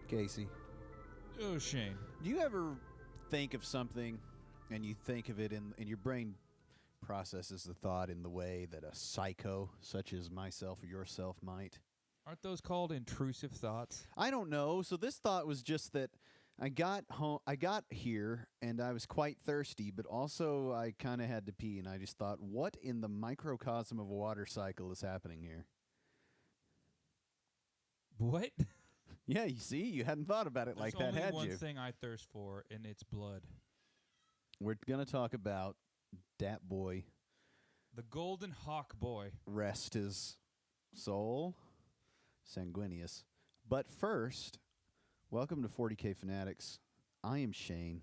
Casey, Oh, Shane. do you ever think of something and you think of it in your brain processes the thought in the way that a psycho such as myself or yourself might? Aren't those called intrusive thoughts? I don't know. So this thought was just that I got home, I got here and I was quite thirsty, but also I kind of had to pee, and I just thought, what in the microcosm of a water cycle is happening here? What? Yeah, you see, you hadn't thought about it like that, There's had only you? one thing I thirst for, and it's blood. We're going to talk about dat boy. The golden hawk boy. Rest his soul, Sanguinius. But first, welcome to 40K Fanatics. I am Shane.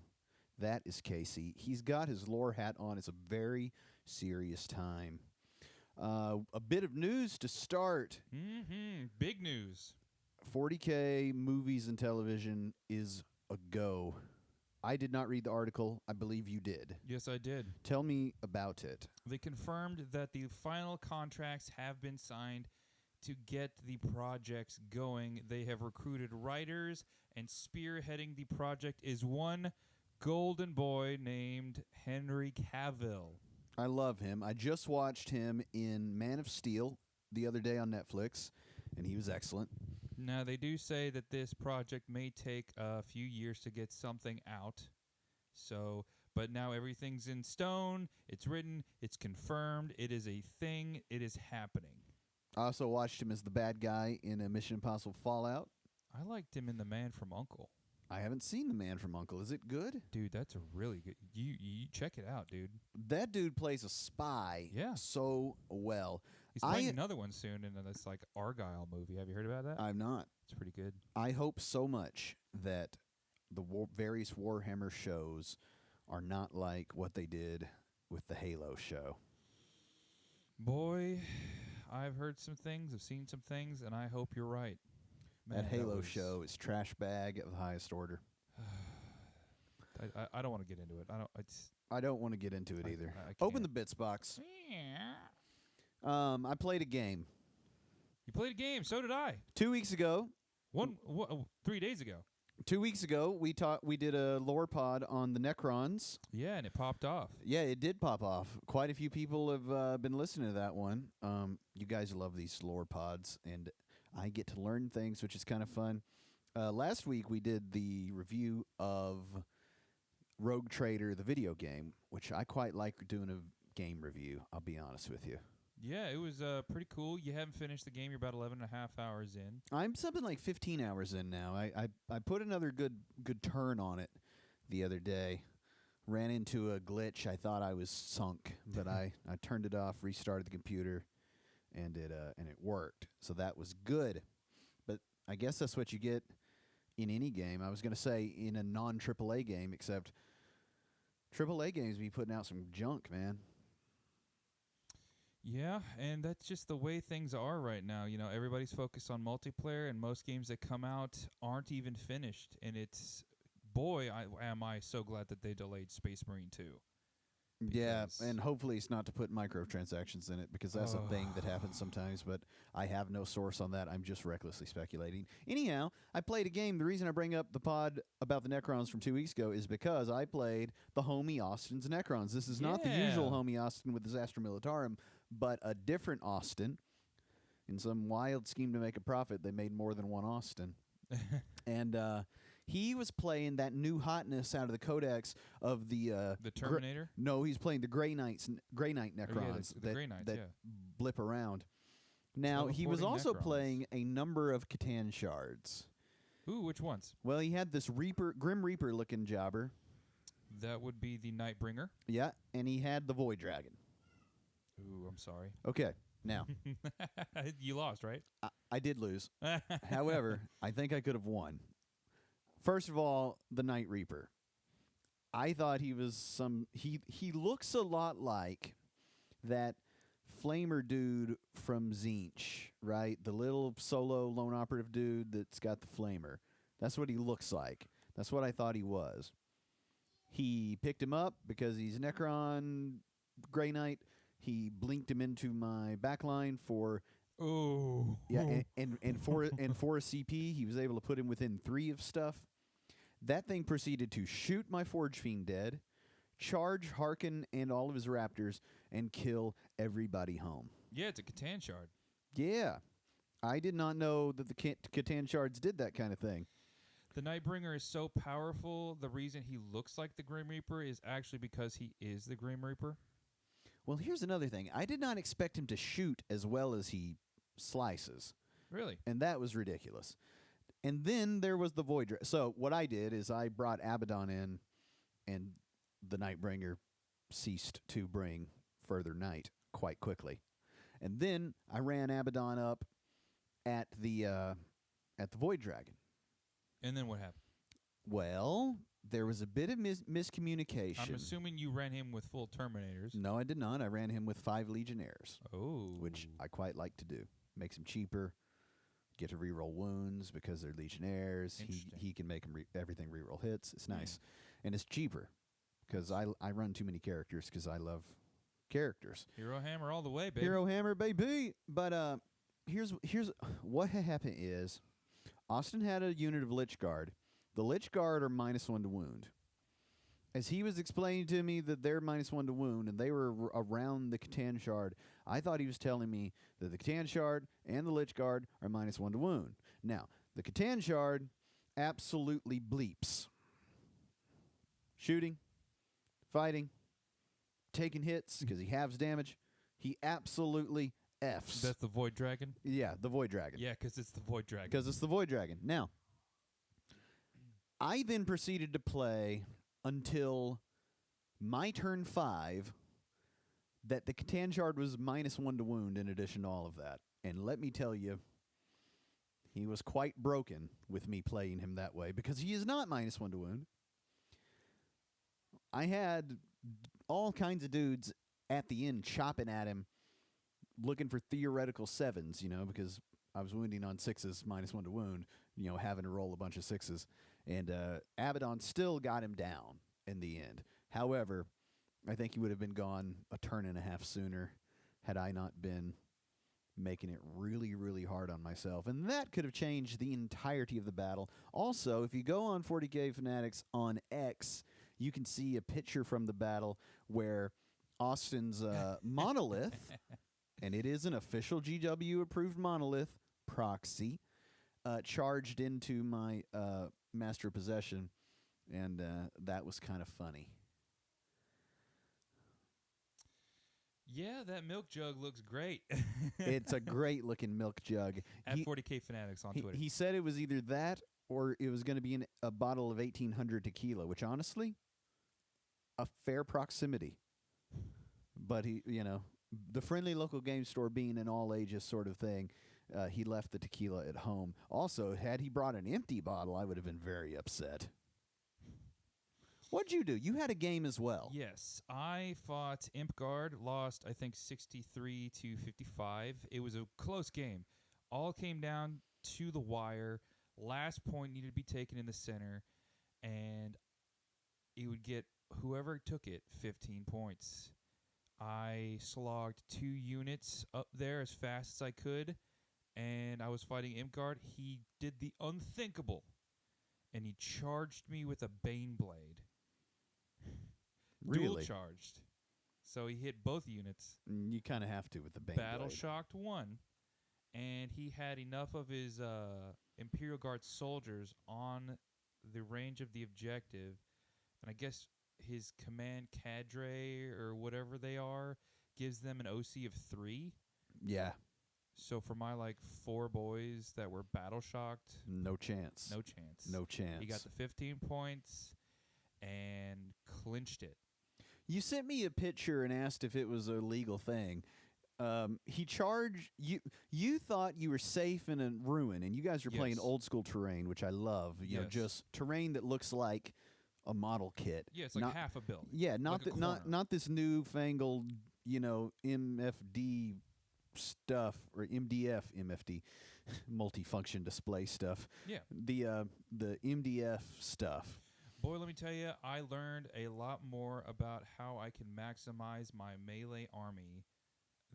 That is Casey. He's got his lore hat on. It's a very serious time. A bit of news to start. Big news. 40K movies and television is a go. I did not read the article. I believe you did. Yes, I did. Tell me about it. They confirmed that the final contracts have been signed to get the projects going. They have recruited writers, and spearheading the project is one golden boy named Henry Cavill. I love him. I just watched him in Man of Steel the other day on Netflix, and he was excellent. Now, they do say that this project may take a few years to get something out. But now everything's in stone. It's written. It's confirmed. It is a thing. It is happening. I also watched him as the bad guy in a Mission Impossible Fallout. I liked him in The Man from U.N.C.L.E. I haven't seen The Man from U.N.C.L.E. Is it good? Dude, that's a really good. You check it out, dude. That dude plays a spy so well. He's playing another one soon in this like Argyle movie. Have you heard about that? I've not. It's pretty good. I hope so much that the various Warhammer shows are not like what they did with the Halo show. Boy, I've heard some things, I've seen some things, and I hope you're right. Man, that Halo show is trash bag of the highest order. I don't want to get into it. I don't want to get into it either. I Open the bits box. Yeah. I played a game. You played a game. So did I. 2 weeks ago. 3 days ago. 2 weeks ago, we did a lore pod on the Necrons. Yeah, and it popped off. Yeah, it did pop off. Quite a few people have been listening to that one. You guys love these lore pods, and I get to learn things, which is kind of fun. Last week, we did the review of Rogue Trader, the video game, which I quite like doing a game review, I'll be honest with you. Yeah, it was pretty cool. You haven't finished the game. You're about 11 and a half hours in. I'm something like 15 hours in now. I put another good turn on it the other day. Ran into a glitch. I thought I was sunk, but I turned it off, restarted the computer, and it worked. So that was good. But I guess that's what you get in any game. I was going to say in a non-AAA game, except AAA games be putting out some junk, man. Yeah, and that's just the way things are right now. You know, everybody's focused on multiplayer, and most games that come out aren't even finished. And am I so glad that they delayed Space Marine 2. Yeah, and hopefully it's not to put microtransactions in it, because that's a thing that happens sometimes, but I have no source on that. I'm just recklessly speculating. Anyhow, I played a game. The reason I bring up the pod about the Necrons from 2 weeks ago is because I played the Homie Austin's Necrons. This is not the usual Homie Austin with his Astra Militarum, but a different Austin. In some wild scheme to make a profit, they made more than one Austin. And he was playing that new hotness out of the Codex of the Terminator. No, he's playing the Grey Knight Necrons. The Grey Knights, that blip around. Now he was also playing a number of Catan shards. Ooh, which ones? Well, he had this Grim Reaper looking jobber. That would be the Nightbringer. Yeah, and he had the Void Dragon. Ooh, I'm sorry. Okay. Now, you lost, right? I did lose. However, I think I could have won. First of all, the Night Reaper. I thought he was he looks a lot like that flamer dude from Zinch, right? The little solo lone operative dude that's got the flamer. That's what he looks like. That's what I thought he was. He picked him up because he's Necron Grey Knight. He blinked him into my backline for Oh. Yeah, and for a CP, he was able to put him within 3 of stuff. That thing proceeded to shoot my Forge Fiend dead, charge Harkin and all of his raptors, and kill everybody home. Yeah, it's a Catan shard. Yeah. I did not know that the Catan shards did that kind of thing. The Nightbringer is so powerful, the reason he looks like the Grim Reaper is actually because he is the Grim Reaper. Well, here's another thing. I did not expect him to shoot as well as he slices. Really? And that was ridiculous. And then there was the Void Dragon. So what I did is I brought Abaddon in, and the Nightbringer ceased to bring further night quite quickly. And then I ran Abaddon up at the Void Dragon. And then what happened? Well, there was a bit of miscommunication. I'm assuming you ran him with full Terminators. No, I did not. I ran him with 5 Legionnaires. Oh. Which I quite like to do. Makes him cheaper. Get to reroll wounds because they're Legionnaires. He can make them everything reroll hits. It's nice. And it's cheaper because I run too many characters because I love characters. Hero Hammer all the way, baby. Hero Hammer, baby. But here's what had happened is Austin had a unit of Lich Guard. The Lich Guard are -1 to wound. As he was explaining to me that they're -1 to wound and they were around the Catan Shard, I thought he was telling me that the Catan Shard and the Lich Guard are -1 to wound. Now, the Catan Shard absolutely bleeps. Shooting, fighting, taking hits because he halves damage. He absolutely Fs. That's the Void Dragon? Yeah, the Void Dragon. Yeah, because it's the Void Dragon. Because it's the Void Dragon. Now, I then proceeded to play until my turn 5 that the Catan Shard was -1 to wound in addition to all of that. And let me tell you, he was quite broken with me playing him that way because he is not -1 to wound. I had all kinds of dudes at the end chopping at him looking for theoretical 7s, because I was wounding on 6s, -1 to wound, having to roll a bunch of 6s. And Abaddon still got him down in the end. However, I think he would have been gone a turn and a half sooner had I not been making it really, really hard on myself. And that could have changed the entirety of the battle. Also, if you go on 40K Fanatics on X, you can see a picture from the battle where Austin's monolith, and it is an official GW-approved monolith, proxy, charged into my Master of Possession, and that was kind of funny. Yeah, that milk jug looks great. It's a great-looking milk jug. At 40K Fanatics on Twitter. He said it was either that or it was going to be in a bottle of 1800 tequila, which honestly, a fair proximity. But he, the friendly local game store being an all-ages sort of thing, he left the tequila at home. Also, had he brought an empty bottle, I would have been very upset. What'd you do? You had a game as well. Yes. I fought Imp Guard, lost, I think, 63-55. It was a close game. All came down to the wire. Last point needed to be taken in the center, and it would get whoever took it 15 points. I slogged 2 units up there as fast as I could, and I was fighting Imp Guard. He did the unthinkable, and he charged me with a Bane Blade. Really? Dual charged. So he hit both units. You kind of have to with the Bane Battle Blade. shocked 1, and he had enough of his Imperial Guard soldiers on the range of the objective, and I guess his command cadre or whatever they are gives them an OC of 3. Yeah. So for my 4 boys that were battle shocked, no chance. No chance. No chance. He got the 15 points and clinched it. You sent me a picture and asked if it was a legal thing. He charged you. You thought you were safe in a ruin, and you guys were playing old school terrain, which I love. You know, just terrain that looks like a model kit. Yeah, it's like half a build. Yeah, not this newfangled, MFD stuff or MFD, multifunction display stuff. Yeah, the MDF stuff. Boy, let me tell you, I learned a lot more about how I can maximize my melee army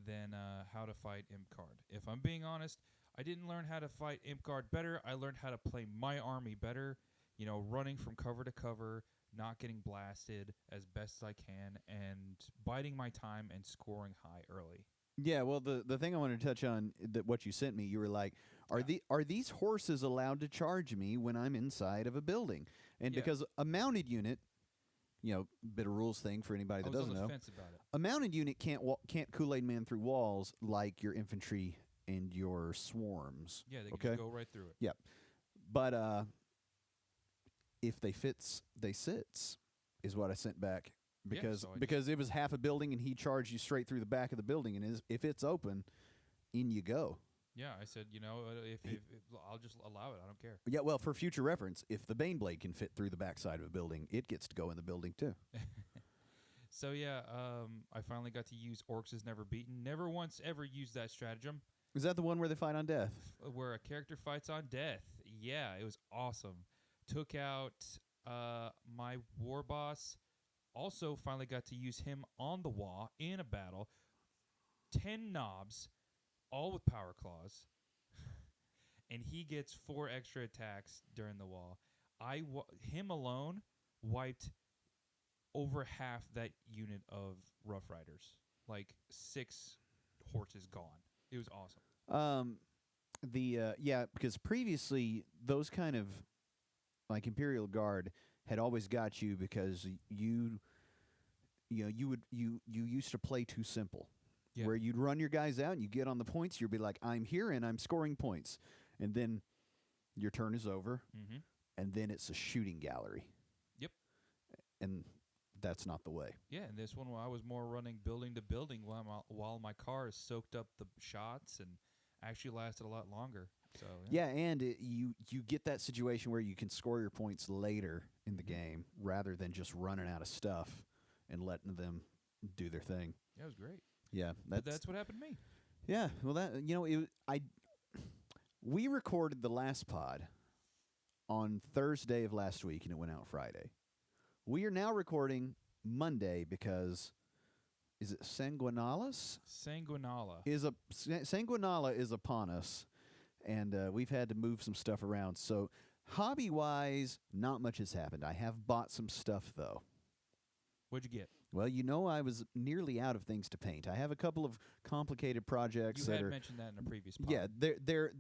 than how to fight Imcard. If I'm being honest, I didn't learn how to fight Imcard better. I learned how to play my army better, running from cover to cover, not getting blasted as best as I can, and biding my time and scoring high early. Yeah, well, the thing I wanted to touch on, that what you sent me, you were like, are these horses allowed to charge me when I'm inside of a building? And because a mounted unit, bit of rules thing for anybody that doesn't know. I was on the fence about it. A mounted unit can't Kool-Aid man through walls like your infantry and your swarms. Yeah, they can just go right through it. Yep. But if they fits, they sits, is what I sent back. Because it was half a building and he charged you straight through the back of the building, and if it's open, in you go. Yeah, I said, if I'll just allow it. I don't care. Yeah, well, for future reference, if the Baneblade can fit through the backside of a building, it gets to go in the building too. So yeah, I finally got to use Orcs is Never Beaten. Never once ever used that stratagem. Is that the one where they fight on death? Where a character fights on death. Yeah, it was awesome. Took out my war boss. Also finally got to use him on the wall in a battle. 10 knobs, all with power claws. And he gets 4 extra attacks during the wall. Him alone wiped over half that unit of Rough Riders. Like 6 horses gone. It was awesome. Because previously those kind of like Imperial Guard had always got you because you used to play too simple. Yep. Where you'd run your guys out and you get on the points, you'd be like, I'm here and I'm scoring points. And then your turn is over, and then it's a shooting gallery. Yep. And that's not the way. Yeah, and this one I was more running building to building while my cars soaked up the shots and actually lasted a lot longer. So yeah, and you get that situation where you can score your points later in the game rather than just running out of stuff and letting them do their thing. Yeah, it was great. Yeah, that's what happened to me. Yeah, well, we recorded the last pod on Thursday of last week, and it went out Friday. We are now recording Monday because, is it Sanguinalis? Sanguinala. Sanguinala is upon us, and we've had to move some stuff around. So hobby-wise, not much has happened. I have bought some stuff, though. What'd you get? Well, I was nearly out of things to paint. I have a couple of complicated projects. You had mentioned that in a previous pod. Yeah, they're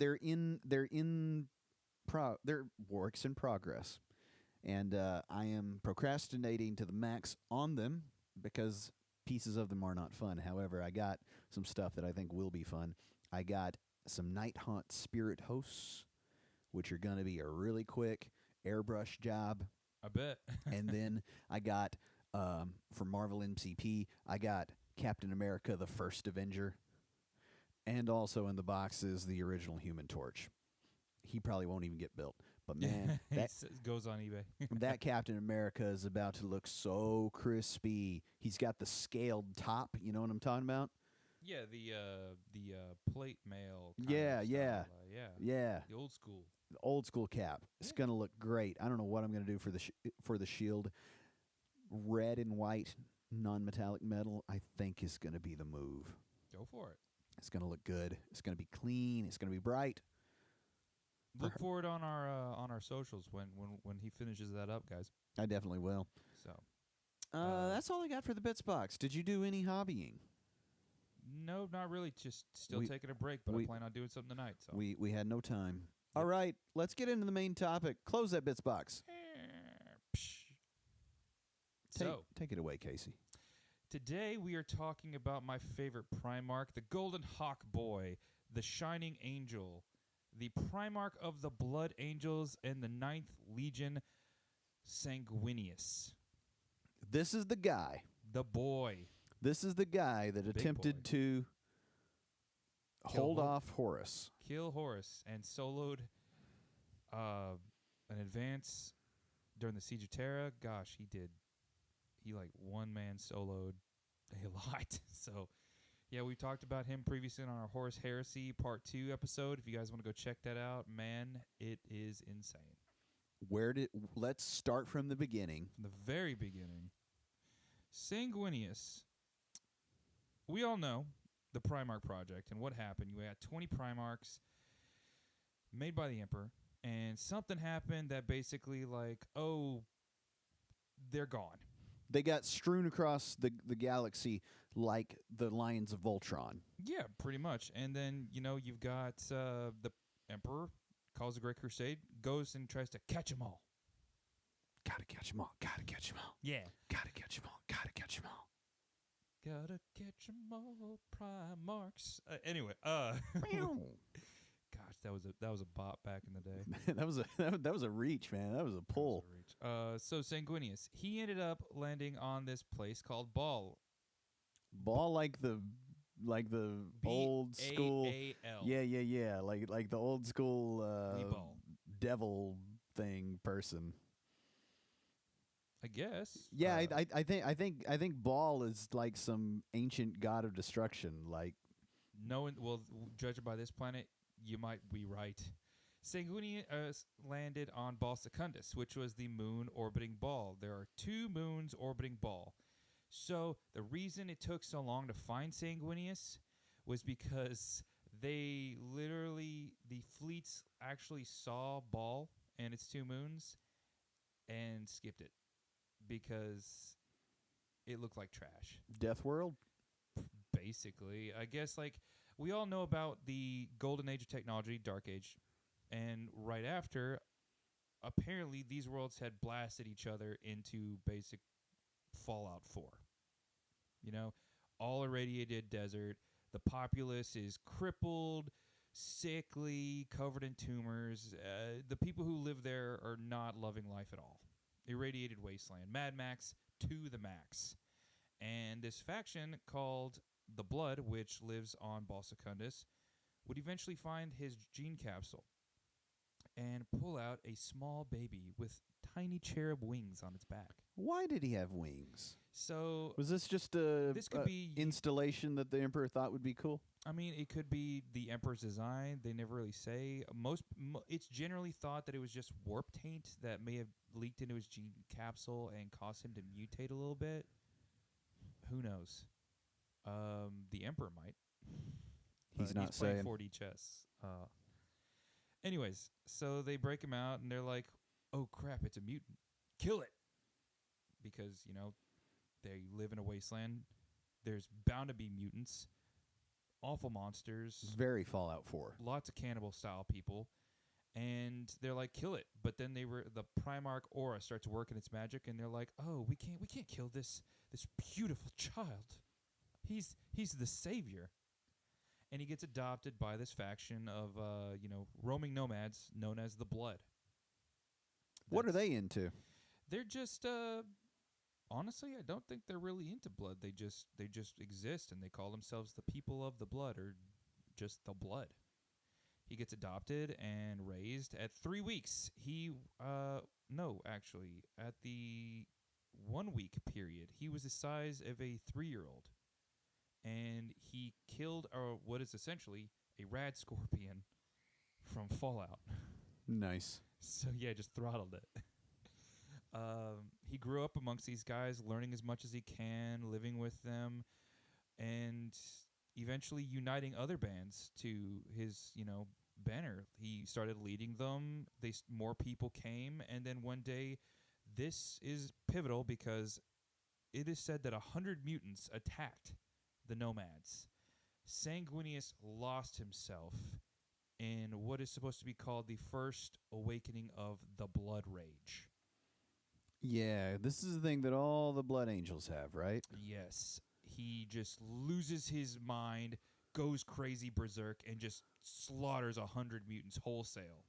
works in progress, and I am procrastinating to the max on them because pieces of them are not fun. However, I got some stuff that I think will be fun. I got some Night Haunt Spirit Hosts, which are going to be a really quick airbrush job. I bet. And then I got, for Marvel MCP, I got Captain America, the First Avenger. And also in the box is the original Human Torch. He probably won't even get built. But man, that goes on eBay. that Captain America is about to look so crispy. He's got the scaled top. You know what I'm talking about? Yeah, the plate mail. Yeah. The old school. The old school cap. It's gonna look great. I don't know what I'm gonna do for the shield. Red and white, non-metallic metal, I think is gonna be the move. Go for it. It's gonna look good. It's gonna be clean. It's gonna be bright. Look for it on our socials when he finishes that up, guys. I definitely will. So, that's all I got for the Bits box. Did you do any hobbying? No, not really. Just still taking a break, but I plan on doing something tonight. So we had no time. All right, let's get into the main topic. Close that Bits box. Take it away, Casey. Today we are talking about my favorite Primarch, the Golden Hawkboy, the Shining Angel, the Primarch of the Blood Angels, and the 9th Legion, Sanguinius. This is the guy. The boy. This is the guy that attempted to hold off Horus. Kill Horus and soloed an advance during the Siege of Terra. Gosh, he did. He one-man soloed a lot. So, yeah, we talked about him previously on our Horus Heresy Part 2 episode. If you guys want to go check that out, man, it is insane. Let's start from the beginning. From the very beginning. Sanguinius. We all know the Primarch project. And what happened? You had 20 Primarchs made by the Emperor, and something happened that basically, like, oh, they're gone. They got strewn across the galaxy like the Lions of Voltron. Yeah, pretty much. And then, you've got the Emperor calls the Great Crusade, goes and tries to catch them all. Gotta catch them all. Gotta catch them all. Yeah. Gotta catch them all. Gotta catch them all. Gotta catch them all, Primarchs. Anyway, gosh, that was a bop back in the day. that was a reach, man. That was a pull. So Sanguinius, he ended up landing on this place called Ball. Ball like the old school. B-A-A-L. Yeah. Like the old school Ball. devil thing person. I guess. Yeah, I think Baal is like some ancient god of destruction. Like, judging by this planet, you might be right. Sanguinius landed on Ball Secundus, which was the moon orbiting Ball. There are 2 moons orbiting Ball. So the reason it took so long to find Sanguinius was because the fleets actually saw Ball and its 2 moons and skipped it because it looked like trash. Death World? Basically. I guess, like, we all know about the golden age of technology, Dark Age, and right after, apparently these worlds had blasted each other into basic Fallout 4. All irradiated desert. The populace is crippled, sickly, covered in tumors. The people who live there are not loving life at all. Irradiated wasteland. Mad Max to the max. And this faction called the Blood, which lives on Ball Secundus, would eventually find his gene capsule and pull out a small baby with tiny cherub wings on its back. Why did he have wings? So was this just this could be installation that the Emperor thought would be cool? I mean, it could be the Emperor's design. They never really say. It's generally thought that it was just warp taint that may have leaked into his gene capsule and caused him to mutate a little bit. Who knows? The Emperor might. He's not playing saying 4D chess. Anyways, so they break him out, and they're like, "Oh crap! It's a mutant. Kill it!" Because they live in a wasteland. There's bound to be mutants. Awful monsters. Very Fallout 4. Lots of cannibal-style people. And they're like, kill it. But then the Primarch aura starts working its magic, and they're like, oh, we can't kill this beautiful child. He's the savior. And he gets adopted by this faction of roaming nomads known as the Blood. What are they into? They're just honestly, I don't think they're really into blood. They just exist, and they call themselves the people of the Blood, or just the Blood. He gets adopted and raised at 3 weeks. At the 1 week period, he was the size of a 3-year-old, and he killed what is essentially a rad scorpion from Fallout. Nice. So yeah, just throttled it. He grew up amongst these guys, learning as much as he can, living with them, and eventually uniting other bands to his, banner. He started leading them. More people came, and then one day, this is pivotal because it is said that 100 mutants attacked the nomads. Sanguinius lost himself in what is supposed to be called the first awakening of the Blood Rage. Yeah, this is the thing that all the Blood Angels have, right? Yes. He just loses his mind, goes crazy berserk, and just slaughters 100 mutants wholesale.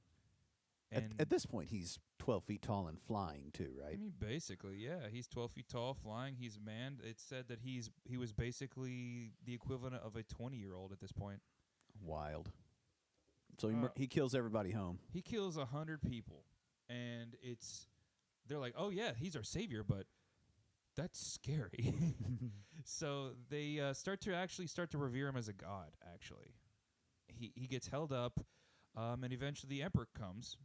And at this point, he's 12 feet tall and flying, too, right? I mean, basically, yeah. He's 12 feet tall, flying. He's a man. It's said that he was basically the equivalent of a 20-year-old at this point. Wild. So he kills everybody home. He kills 100 people, and they're like, oh, yeah, he's our savior, but that's scary. So they start to revere him as a god, actually. He gets held up, and eventually the Emperor comes,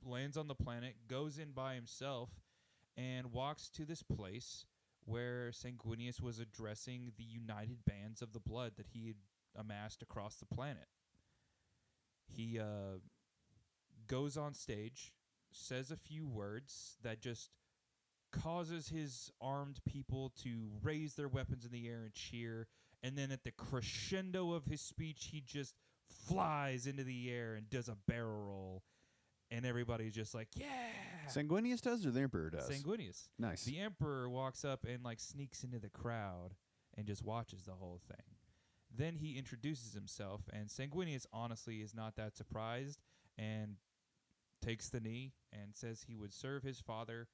lands on the planet, goes in by himself, and walks to this place where Sanguinius was addressing the united bands of the blood that he had amassed across the planet. He goes on stage, says a few words that just causes his armed people to raise their weapons in the air and cheer, and then at the crescendo of his speech, he just flies into the air and does a barrel roll, and everybody's just like, yeah! Sanguinius does or the Emperor does? Sanguinius. Nice. The Emperor walks up and like sneaks into the crowd and just watches the whole thing. Then he introduces himself, and Sanguinius honestly is not that surprised and takes the knee and says he would serve his father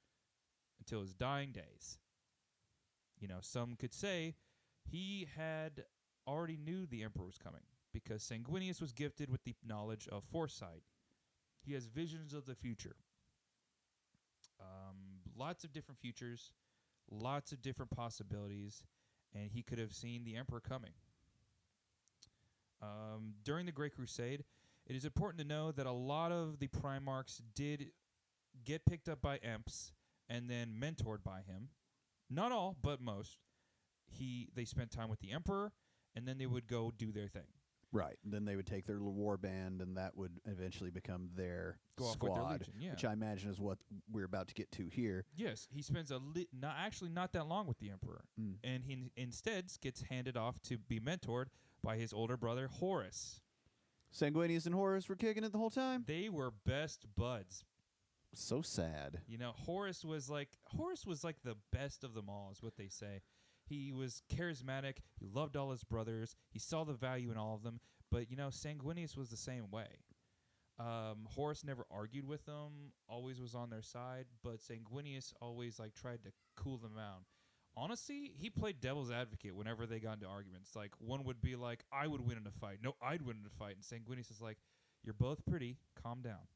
until his dying days. You know, some could say he had already knew the Emperor was coming because Sanguinius was gifted with the knowledge of foresight. He has visions of the future. Lots of different futures, lots of different possibilities, and he could have seen the Emperor coming. During the Great Crusade, it is important to know that a lot of the Primarchs did get picked up by Emps and then mentored by him. Not all, but most. They spent time with the Emperor, and then they would go do their thing. Right. And then they would take their little war band, and that would eventually become their Go off squad, with their legion, yeah. which I imagine is what we're about to get to here. Yes, he spends not that long with the Emperor, and he instead gets handed off to be mentored by his older brother Horus. Sanguinius and Horus were kicking it the whole time? They were best buds. So sad. You know, Horus was like the best of them all, is what they say. He was charismatic. He loved all his brothers. He saw the value in all of them. But, you know, Sanguinius was the same way. Horus never argued with them, always was on their side, but Sanguinius always, like, tried to cool them down. Honestly, he played devil's advocate whenever they got into arguments. Like, one would be like, I would win in a fight. No, I'd win in a fight. And Sanguinius is like, you're both pretty. Calm down.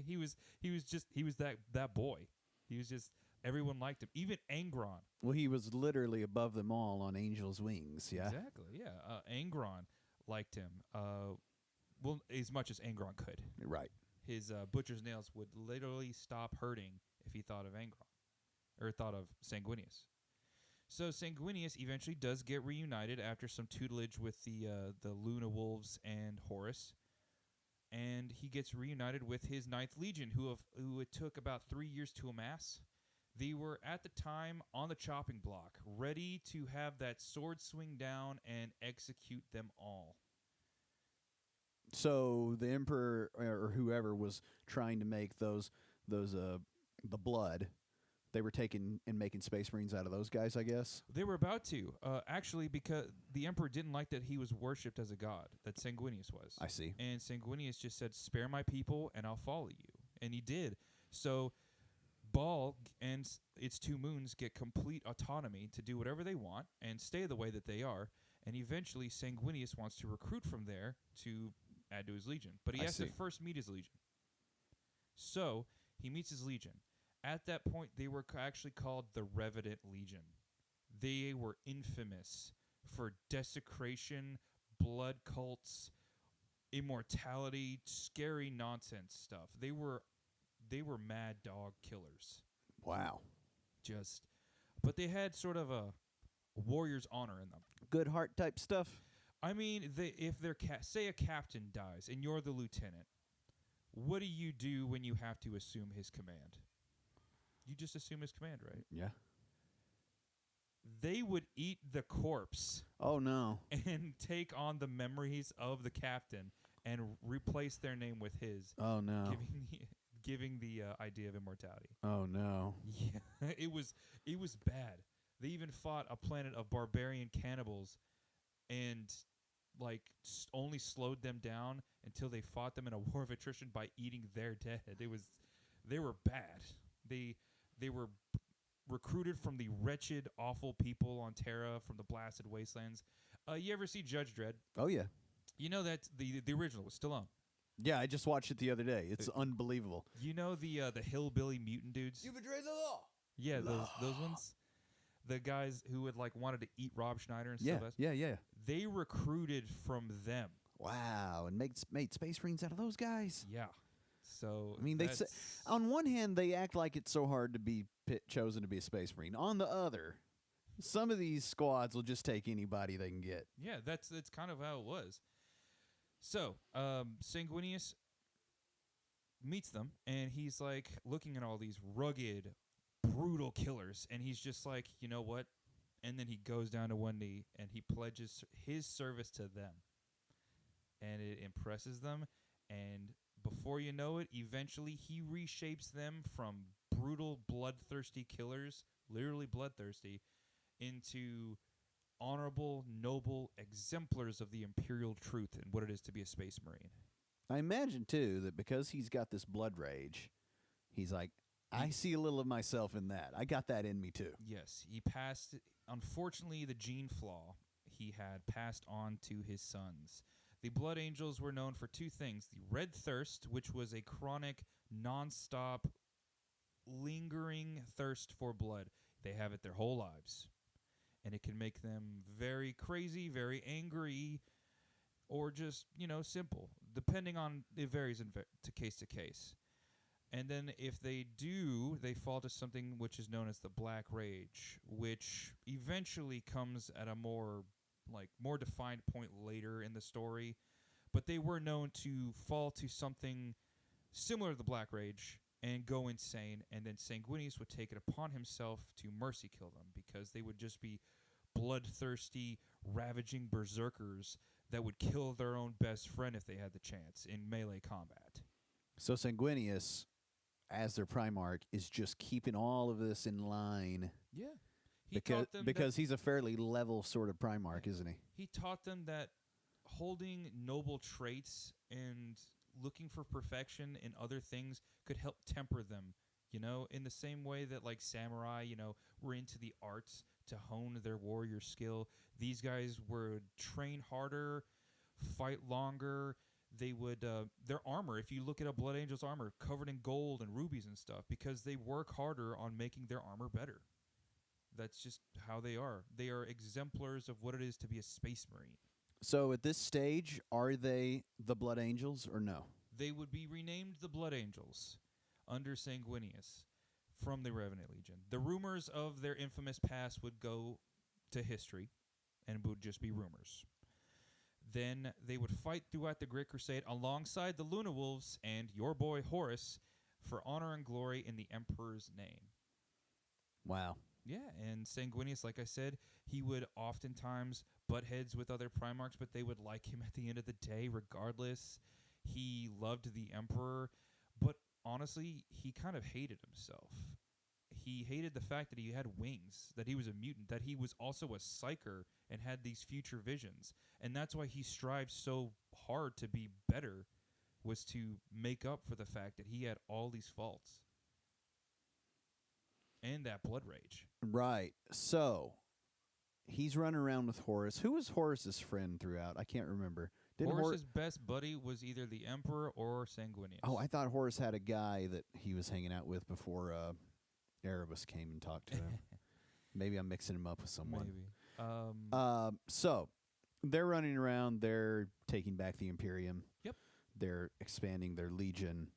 he was that boy. He was just... Everyone liked him, even Angron. Well, he was literally above them all on angel's wings, yeah? Exactly, yeah. Angron liked him, well, as much as Angron could. Right. His butcher's nails would literally stop hurting if he thought of Angron, or thought of Sanguinius. So Sanguinius eventually does get reunited after some tutelage with the Luna Wolves and Horus, and he gets reunited with his 9th Legion, who it took about 3 years to amass. They were, at the time, on the chopping block, ready to have that sword swing down and execute them all. So the Emperor or whoever was trying to make those the blood, they were taking and making Space Marines out of those guys, I guess? They were about to, actually, because the Emperor didn't like that he was worshipped as a god, that Sanguinius was. I see. And Sanguinius just said, spare my people and I'll follow you. And he did. So... Baal and its 2 moons get complete autonomy to do whatever they want and stay the way that they are, and eventually Sanguinius wants to recruit from there to add to his legion. But he has to first meet his legion. So, he meets his legion. At that point, they were actually called the Revenant Legion. They were infamous for desecration, blood cults, immortality, scary nonsense stuff. They were mad dog killers. Wow. But they had sort of a warrior's honor in them. Good heart type stuff? I mean, if their say a captain dies and you're the lieutenant, what do you do when you have to assume his command? You just assume his command, right? Yeah. They would eat the corpse. Oh, no. And take on the memories of the captain and replace their name with his. Oh, no. Giving the idea of immortality. Oh, no. Yeah, it was bad. They even fought a planet of barbarian cannibals and, like, only slowed them down until they fought them in a war of attrition by eating their dead. They were bad. They were recruited from the wretched, awful people on Terra from the blasted wastelands. You ever see Judge Dredd? Oh, yeah. You know that the original was still on. Yeah, I just watched it the other day. It's unbelievable. You know the hillbilly mutant dudes? You betrayed the law. Yeah, those ones. The guys who would wanted to eat Rob Schneider and stuff. Yeah. They recruited from them. Wow, and made Space Marines out of those guys. Yeah. So I mean, on one hand, they act like it's so hard to be chosen to be a Space Marine. On the other, Some of these squads will just take anybody they can get. Yeah, that's kind of how it was. So, Sanguinius meets them, and he's like looking at all these rugged, brutal killers, and he's just like, you know what? And then he goes down to one knee and he pledges his service to them, and it impresses them. And before you know it, eventually he reshapes them from brutal, bloodthirsty killers, literally bloodthirsty, into honorable, noble exemplars of the Imperial truth and what it is to be a Space Marine. I imagine, too, that because he's got this blood rage, he's like, I see a little of myself in that. I got that in me, too. Yes, he passed, unfortunately, the gene flaw he had passed on to his sons. The Blood Angels were known for two things: the red thirst, which was a chronic, non-stop, lingering thirst for blood. They have it their whole lives. And it can make them very crazy, very angry, or just, simple. Depending on, it varies to case. And then if they do, they fall to something which is known as the Black Rage, which eventually comes at a more defined point later in the story. But they were known to fall to something similar to the Black Rage and go insane, and then Sanguinius would take it upon himself to mercy kill them, because they would just be bloodthirsty, ravaging berserkers that would kill their own best friend if they had the chance in melee combat. So Sanguinius, as their Primarch, is just keeping all of this in line. Yeah. Because he's a fairly level sort of Primarch, isn't he? He taught them that holding noble traits and looking for perfection in other things could help temper them, in the same way that like samurai, were into the arts to hone their warrior skill. These guys would train harder, fight longer. They would, their armor, if you look at a Blood Angel's armor, covered in gold and rubies and stuff, because they work harder on making their armor better. That's just how they are. They are exemplars of what it is to be a Space Marine. So at this stage, are they the Blood Angels or no? They would be renamed the Blood Angels under Sanguinius from the Revenant Legion. The rumors of their infamous past would go to history and would just be rumors. Then they would fight throughout the Great Crusade alongside the Luna Wolves and your boy Horus for honor and glory in the Emperor's name. Wow. Yeah, and Sanguinius, like I said, he would oftentimes butt heads with other Primarchs, but they would like him at the end of the day regardless. He loved the Emperor, but honestly, he kind of hated himself. He hated the fact that he had wings, that he was a mutant, that he was also a psyker and had these future visions. And that's why he strived so hard to be better, was to make up for the fact that he had all these faults. And that blood rage. Right. So, he's running around with Horus. Who was Horus's friend throughout? I can't remember. Horus's best buddy was either the Emperor or Sanguinius. Oh, I thought Horus had a guy that he was hanging out with before Erebus came and talked to him. Maybe I'm mixing him up with someone. Maybe. So, they're running around. They're taking back the Imperium. Yep. They're expanding their legion.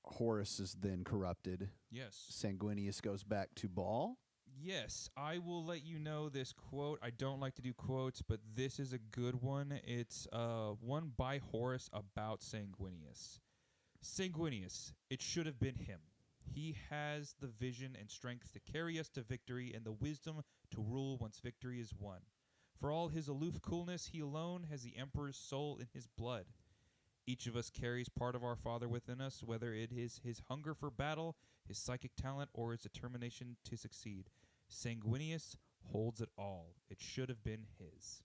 Horus is then corrupted. Yes. Sanguinius goes back to Baal. Yes, I will let you know this quote. I don't like to do quotes, but this is a good one. It's one by Horus about Sanguinius. Sanguinius, it should have been him. He has the vision and strength to carry us to victory and the wisdom to rule once victory is won. For all his aloof coolness, he alone has the Emperor's soul in his blood. Each of us carries part of our father within us, whether it is his hunger for battle, his psychic talent, or his determination to succeed. Sanguinius holds it all. It should have been his.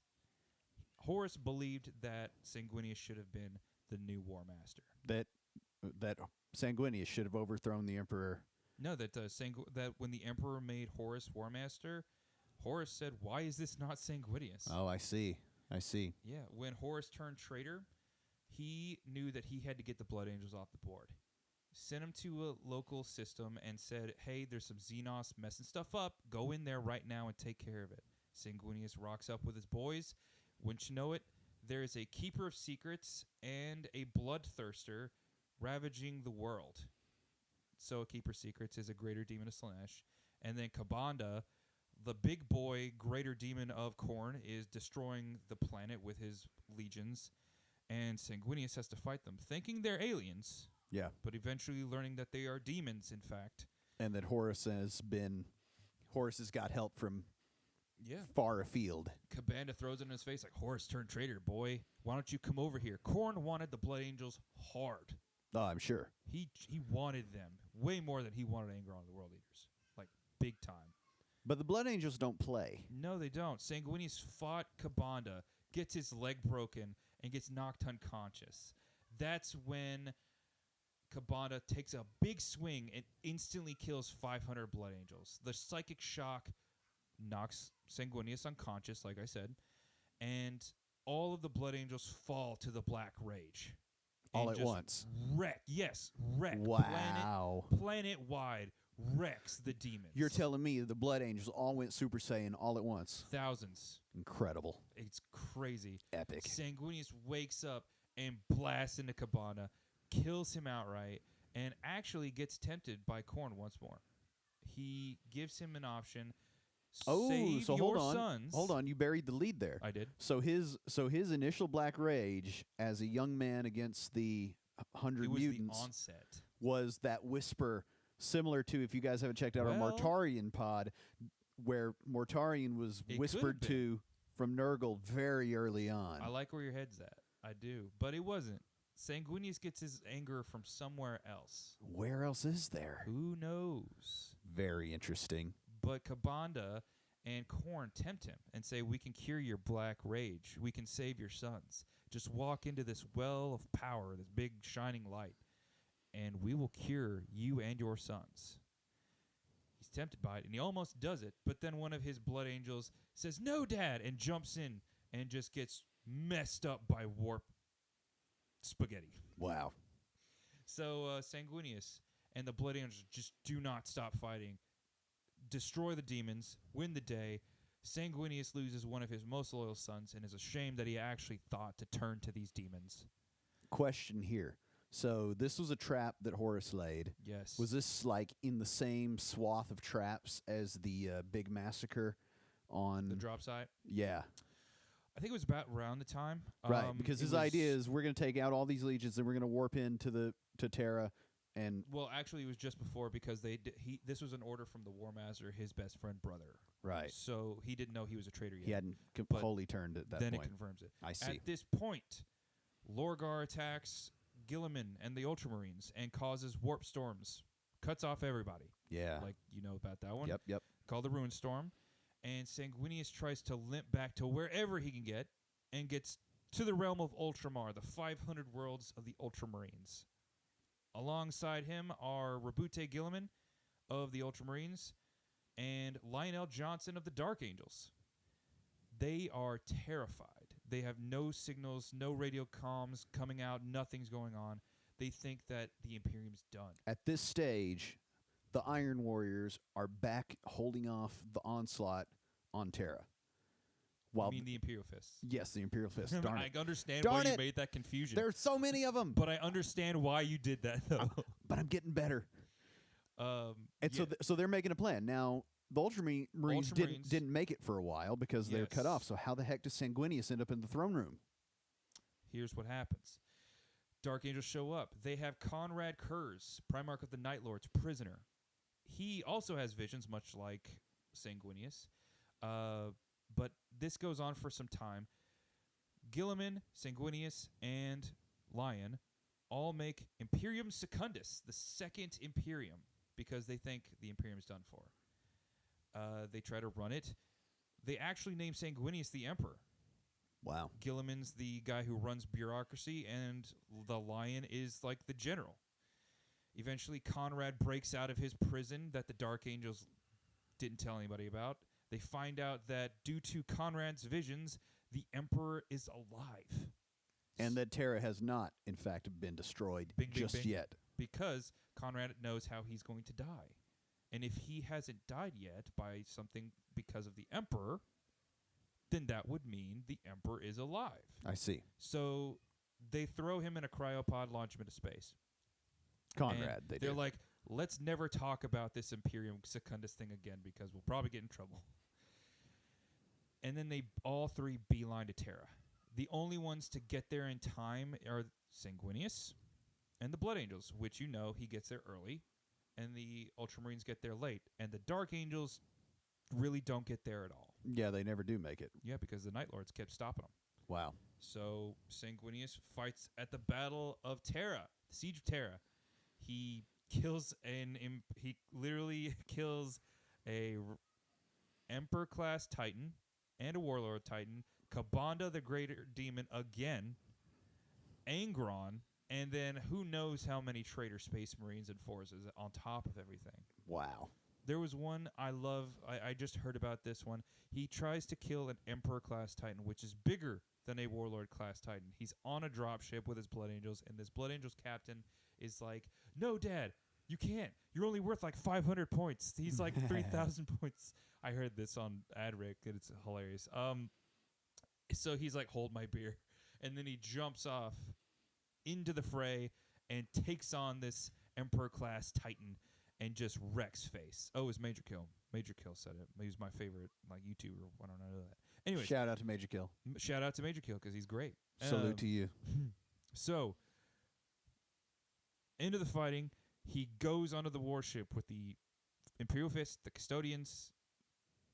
Horus believed that Sanguinius should have been the new War Master. That Sanguinius should have overthrown the Emperor. No, that when the Emperor made Horus War Master, Horus said, "Why is this not Sanguinius?" Oh, I see. Yeah, when Horus turned traitor, he knew that he had to get the Blood Angels off the board. Sent him to a local system and said, hey, there's some Xenos messing stuff up. Go in there right now and take care of it. Sanguinius rocks up with his boys. Wouldn't you know it, there is a Keeper of Secrets and a Bloodthirster ravaging the world. So a Keeper of Secrets is a greater demon of Slanesh. And then Kabanda, the big boy, greater demon of Khorne, is destroying the planet with his legions, and Sanguinius has to fight them, thinking they're aliens. Yeah. But eventually learning that they are demons, in fact. And that Horus has got help from far afield. Cabana throws it in his face like, Horus turned traitor, boy. Why don't you come over here? Khorne wanted the Blood Angels hard. Oh, I'm sure. He wanted them way more than he wanted Anger on the World Eaters. Like, big time. But the Blood Angels don't play. No, they don't. Sanguinius fought Cabanda, gets his leg broken, and gets knocked unconscious. That's when Cabanda takes a big swing and instantly kills 500 Blood Angels. The psychic shock knocks Sanguinius unconscious, like I said, and all of the Blood Angels fall to the Black Rage. All at once. Wreck. Wow. Planet-wide wrecks the demons. You're telling me the Blood Angels all went Super Saiyan all at once? Thousands. Incredible. It's crazy. Epic. Sanguinius wakes up and blasts into Cabana, kills him outright, and actually gets tempted by Khorne once more. He gives him an option. Save so your hold on. sons. Hold on, you buried the lead there. I did. So his initial Black Rage as a young man against the 100 mutants the onset. Was that whisper similar to, if you guys haven't checked out our Mortarian pod, where Mortarian was whispered to from Nurgle very early on. I like where your head's at. I do. But it wasn't. Sanguinius gets his anger from somewhere else. Where else is there? Who knows? Very interesting. But Cabanda and Khorne tempt him and say, we can cure your Black Rage. We can save your sons. Just walk into this well of power, this big shining light, and we will cure you and your sons. He's tempted by it, and he almost does it, but then one of his Blood Angels says, no, Dad, and jumps in and just gets messed up by warp spaghetti. Wow. So Sanguinius and the Blood Angels just do not stop fighting, destroy the demons, win the day. Sanguinius loses one of his most loyal sons and is ashamed that he actually thought to turn to these demons. Question here. So this was a trap that Horus laid. Yes. Was this like in the same swath of traps as the big massacre on the drop site? Yeah. I think it was about around the time. Right, because his idea is we're going to take out all these legions and we're going to warp into to Terra. And well, actually, it was just before because this was an order from the War Master, his best friend brother. Right. So he didn't know he was a traitor yet. He hadn't wholly turned at that then point. Then it confirms it. I see. At this point, Lorgar attacks Guilliman and the Ultramarines and causes warp storms. Cuts off everybody. Yeah. Like, you know about that one? Yep. Called the Ruin Storm. And Sanguinius tries to limp back to wherever he can get and gets to the realm of Ultramar, the 500 worlds of the Ultramarines. Alongside him are Rabute Guilliman of the Ultramarines and Lionel Johnson of the Dark Angels. They are terrified. They have no signals, no radio comms coming out, nothing's going on. They think that the Imperium's done. At this stage, the Iron Warriors are back holding off the onslaught on Terra. You mean the Imperial Fists? Yes, the Imperial Fists. Darn it. I understand why you made that confusion. There's so many of them. But I understand why you did that, though. But I'm getting better. So they're making a plan. Now, the Ultramarines didn't make it for a while because they're cut off. So how the heck does Sanguinius end up in the throne room? Here's what happens. Dark Angels show up. They have Conrad Kurz, Primarch of the Night Lords, prisoner. He also has visions, much like Sanguinius. But this goes on for some time. Guilliman, Sanguinius, and Lion all make Imperium Secundus, the second Imperium, because they think the Imperium's done for. They try to run it. They actually name Sanguinius the Emperor. Wow. Guilliman's the guy who runs bureaucracy, and the Lion is like the general. Eventually, Conrad breaks out of his prison that the Dark Angels didn't tell anybody about. They find out that due to Conrad's visions, the Emperor is alive. And that Terra has not, in fact, been destroyed yet. Because Conrad knows how he's going to die. And if he hasn't died yet by something because of the Emperor, then that would mean the Emperor is alive. I see. So they throw him in a cryopod, launch him into space. Conrad, and they're like, let's never talk about this Imperium Secundus thing again because we'll probably get in trouble. And then they all three beeline to Terra. The only ones to get there in time are Sanguinius and the Blood Angels, which he gets there early, and the Ultramarines get there late. And the Dark Angels really don't get there at all. Yeah, they never do make it. Yeah, because the Night Lords kept stopping them. Wow. So Sanguinius fights at the Battle of Terra, the Siege of Terra. He kills he literally kills a Emperor class Titan and a Warlord Titan, Kabanda the Greater Demon again, Angron, and then who knows how many traitor Space Marines and forces on top of everything. Wow. There was one I love. I just heard about this one. He tries to kill an Emperor class Titan, which is bigger than a Warlord class Titan. He's on a dropship with his Blood Angels, and this Blood Angels captain is like, "No, Dad, you can't. You're only worth like 500 points." He's like 3,000 points. I heard this on AdRic, and it's hilarious. So he's like, "Hold my beer," and then he jumps off into the fray and takes on this Emperor class Titan and just wrecks face. Oh, it was Major Kill. Major Kill said it. He was my favorite YouTuber. I don't know that. Anyway, shout out to Major Kill. Shout out to Major Kill because he's great. Salute to you. So, into the fighting, he goes onto the warship with the Imperial Fist, the Custodians,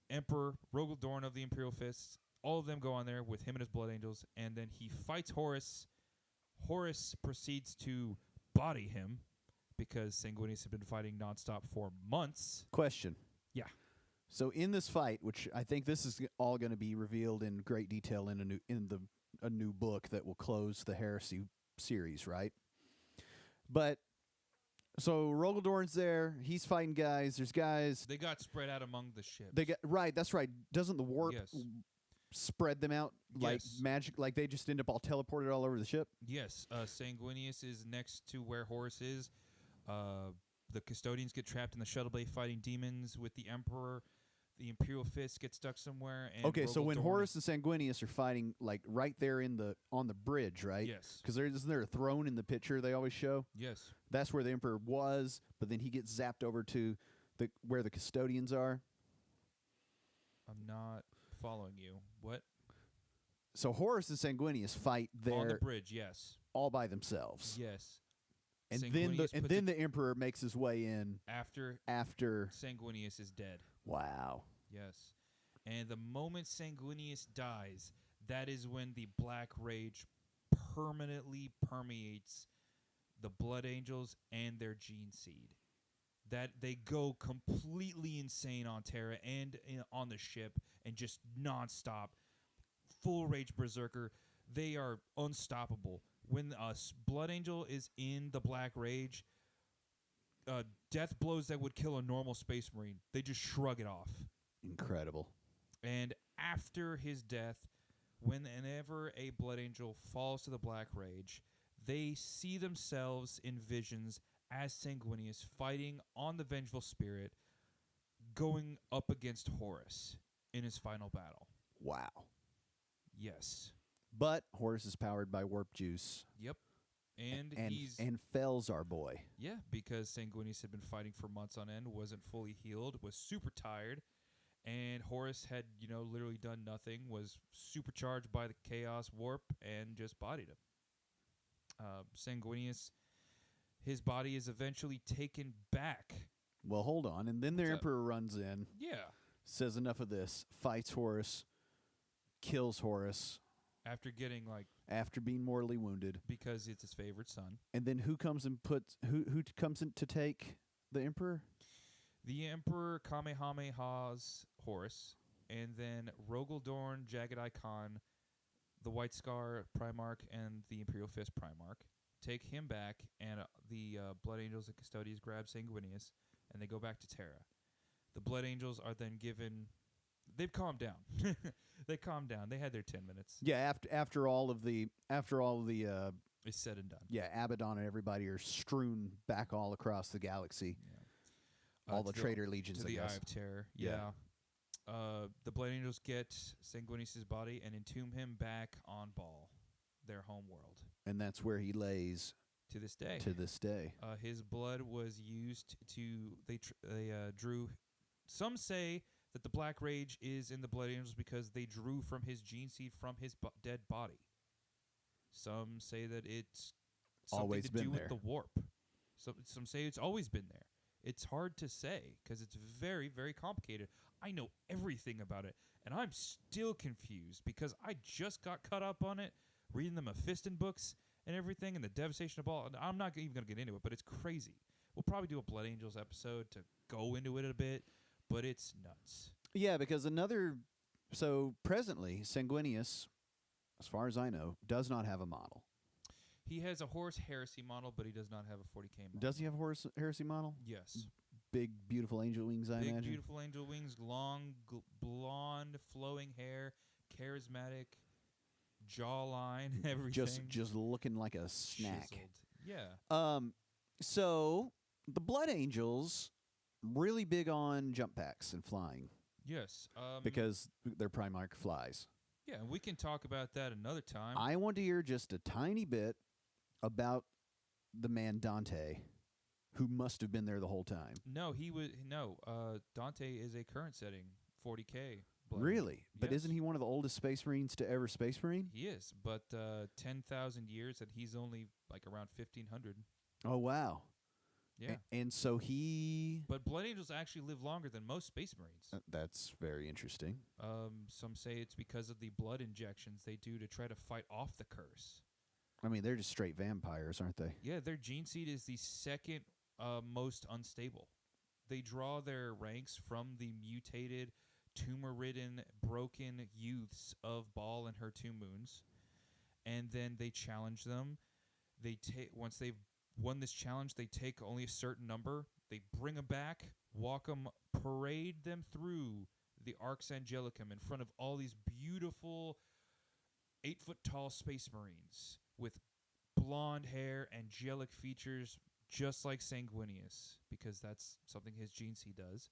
Emperor, Rogel Dorn of the Imperial Fists. All of them go on there with him and his Blood Angels, and then he fights Horus. Horus proceeds to body him because Sanguinius had been fighting nonstop for months. Question. Yeah. So in this fight, which I think this is all going to be revealed in great detail in a new book that will close the Heresy series, right? But so Rogaldorn's there, he's fighting guys. There's guys. They got spread out among the ships. That's right. Doesn't the warp spread them out like magic? Like they just end up all teleported all over the ship? Yes. Sanguinius is next to where Horus is. The Custodians get trapped in the shuttle bay fighting demons with the Emperor. The Imperial Fist gets stuck somewhere. And okay, so when Rogel Horus and Sanguinius are fighting, like right there on the bridge, right? Yes. Because isn't there a throne in the picture they always show? Yes. That's where the Emperor was, but then he gets zapped over to where the Custodians are. I'm not following you. What? So Horus and Sanguinius fight there on the bridge. Yes. all by themselves. Yes. And then the Emperor makes his way in after Sanguinius is dead. Wow. Yes. And the moment Sanguinius dies, that is when the Black Rage permanently permeates the Blood Angels and their gene seed. That they go completely insane on Terra and on the ship and just nonstop, full rage berserker. They are unstoppable. When a Blood Angel is in the Black Rage, death blows that would kill a normal Space Marine, they just shrug it off. Incredible. And after his death, whenever a Blood Angel falls to the Black Rage, they see themselves in visions as Sanguinius fighting on the Vengeful Spirit, going up against Horus in his final battle. Wow. Yes. But Horus is powered by warp juice. Yep. And Fell's our boy. Yeah, because Sanguinius had been fighting for months on end, wasn't fully healed, was super tired, and Horus had, literally done nothing, was supercharged by the Chaos Warp, and just bodied him. Sanguinius, his body is eventually taken back. Well, hold on. And then their Emperor runs in. Yeah. Says enough of this. Fights Horus. Kills Horus. After being mortally wounded. Because it's his favorite son. And then who comes in to take the Emperor? The Emperor Kamehamehas Horus, and then Rogel Dorn, Jagged Icon, the White Scar Primarch, and the Imperial Fist Primarch take him back, and the Blood Angels and Custodians grab Sanguinius, and they go back to Terra. The Blood Angels are then given... They've calmed down. They calmed down. They had their 10 minutes. Yeah, after all of the it's said and done. Yeah, Abaddon and everybody are strewn back all across the galaxy. Yeah. All the traitor legions, to I the guess. Eye of Terror. Yeah. The Blood Angels get Sanguinius' body and entomb him back on Baal, their home world. And that's where he lays to this day. His blood was used to... They drew... Some say that the Black Rage is in the Blood Angels because they drew from his gene seed from his dead body. Some say that it's something Always to been do there. with the warp. Some say it's always been there. It's hard to say because it's very, very complicated. I know everything about it, and I'm still confused because I just got caught up on it, reading the Mephiston books and everything, and the devastation of all. I'm not even going to get into it, but it's crazy. We'll probably do a Blood Angels episode to go into it a bit, but it's nuts. Yeah, because so presently, Sanguinius, as far as I know, does not have a model. He has a Horus Heresy model, but he does not have a 40K model. Does he have a Horus Heresy model? Yes. Big, beautiful angel wings, I imagine. Big, beautiful angel wings, long, blonde, flowing hair, charismatic, jawline, everything. Just looking like a snack. Chiseled. Yeah. So the Blood Angels really big on jump packs and flying. Yes. Because their Primarch flies. Yeah, and we can talk about that another time. I want to hear just a tiny bit about the man Dante, who must have been there the whole time. No, he was Dante is a current setting 40K. Blood. Really? But Yes. isn't he one of the oldest Space Marines to ever Space Marine? He is, but 10,000 years, and he's only like around 1,500. Oh, wow. Yeah. And so he... But Blood Angels actually live longer than most Space Marines. That's very interesting. Some say it's because of the blood injections they do to try to fight off the curse. I mean, they're just straight vampires, aren't they? Yeah, their gene seed is the second most unstable. They draw their ranks from the mutated, tumor-ridden, broken youths of Baal and her 2 moons, and then they challenge them. Once they've won this challenge, they take only a certain number. They bring them back, walk them, parade them through the Arx Angelicum in front of all these beautiful 8-foot-tall Space Marines with blonde hair, angelic features, just like Sanguinius, because that's something his gene seed does.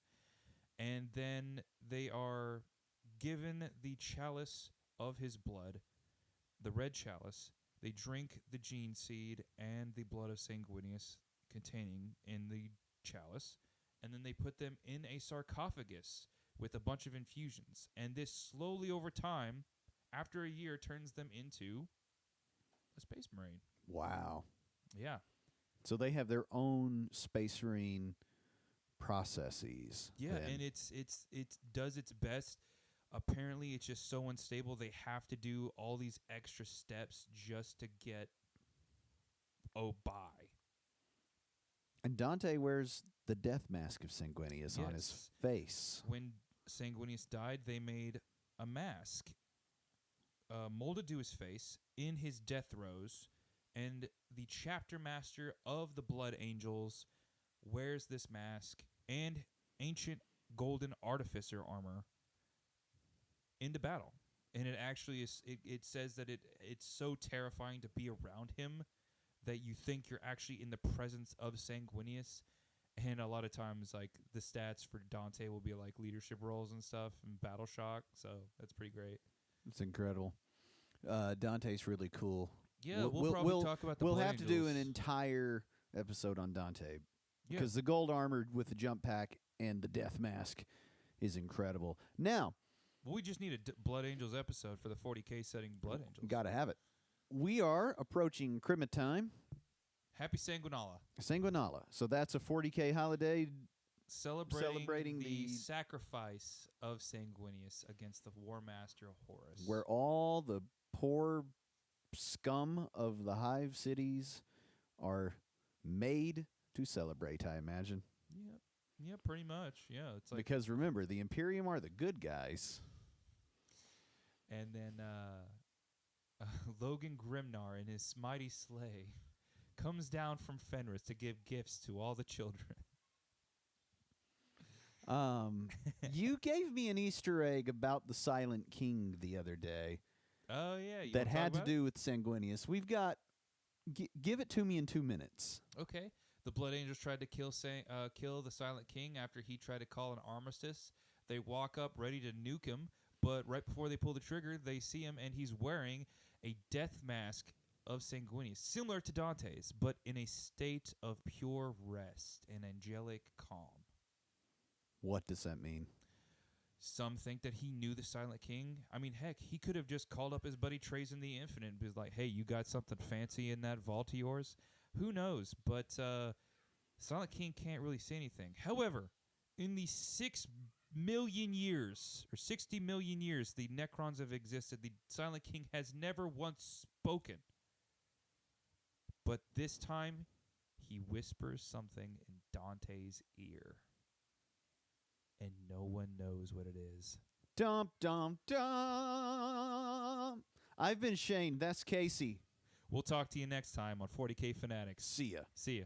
And then they are given the chalice of his blood, the red chalice. They drink the gene seed and the blood of Sanguinius containing in the chalice, and then they put them in a sarcophagus with a bunch of infusions. And this slowly over time, after a year, turns them into a Space Marine. Wow. Yeah. So they have their own Space Marine processes. Yeah, then. and it does its best. Apparently, it's just so unstable. They have to do all these extra steps just to get by. And Dante wears the death mask of Sanguinius on his Yes. face. When Sanguinius died, they made a mask molded to his face in his death throes, and the chapter master of the Blood Angels wears this mask and ancient golden artificer armor into battle. And it actually is, it says that it's so terrifying to be around him that you think you're actually in the presence of Sanguinius. And a lot of times, like, the stats for Dante will be like leadership roles and stuff and battle shock, so that's pretty great. It's incredible. Dante's really cool. Yeah, we'll probably talk about the We'll Blood have to do an Angels. entire episode on Dante. Yeah. Because the gold armor with the jump pack and the death mask is incredible. Now, Well, we just need a Blood Angels episode for the 40K setting Blood Angels. got to have it. We are approaching Christmas time. Happy Sanguinala. Sanguinala. So that's a 40K holiday. Celebrating the the- sacrifice of Sanguinius against the War Master Horus. Where all the poor scum of the hive cities are made to celebrate, I imagine. Yeah, pretty much. Yeah, it's like, Because remember, the Imperium are the good guys. and then Logan Grimnar in his mighty sleigh comes down from Fenris to give gifts to all the children. You gave me an Easter egg about the Silent King the other day Oh yeah, you that wanna talk had to about it? do with Sanguinius. We've got... give it to me in 2 minutes. Okay. The Blood Angels tried to kill the Silent King after he tried to call an armistice. They walk up ready to nuke him, but right before they pull the trigger, they see him, and he's wearing a death mask of Sanguinius, similar to Dante's, but in a state of pure rest and angelic calm. What does that mean? Some think that he knew the Silent King. I mean, heck, he could have just called up his buddy Trazen the Infinite and was like, hey, you got something fancy in that vault of yours? Who knows? But Silent King can't really say anything. However, in the 6 million years, or 60 million years the Necrons have existed, the Silent King has never once spoken. But this time, he whispers something in Dante's ear. And no one knows what it is. Dum, dum, dum. I've been Shane. That's Casey. We'll talk to you next time on 40K Fanatics. See ya. See ya.